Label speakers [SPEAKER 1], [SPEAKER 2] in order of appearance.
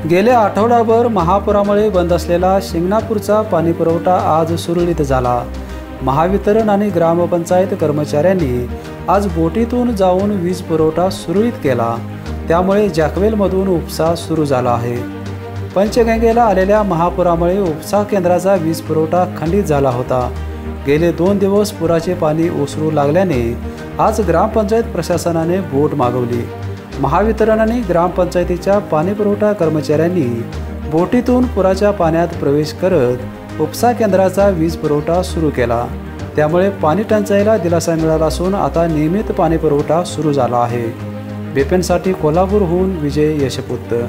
[SPEAKER 1] गेल्या आठवडाभर महापुरामुळे बंद असलेला शिंगणापूरचा पाणीपुरवठा आज सुरळीत झाला। महावितरण आणि ग्रामपंचायत कर्मचाऱ्यांनी आज बोटीतून जाऊन वीज पुरवठा सुरळीत केला, त्यामुळे जॅकवेलमधून उपसा सुरू झाला आहे। पंचगंगेला आलेल्या महापुरामुळे उपसा केंद्राचा वीज पुरवठा खंडित झाला होता। गेले 2 दिवस पुराचे पाणी ओसरू लागल्याने आज ग्रामपंचायत प्रशासनाने बोट मागवली। महावितरण आणि ग्रामपंचायतीच्या पाणीपुरवठा कर्मचाऱ्यांनी बोटीतून पुराच्या पाण्यात प्रवेश करत उपसा केंद्राचा वीज पुरवठा सुरू केला, त्यामुळे पाणी टंचाईला दिलासा मिळाला असून आता नियमित पाणीपुरवठा सुरू झाला आहे। बेपेनसाठी कोल्हापूरहून विजय यशपुत्र।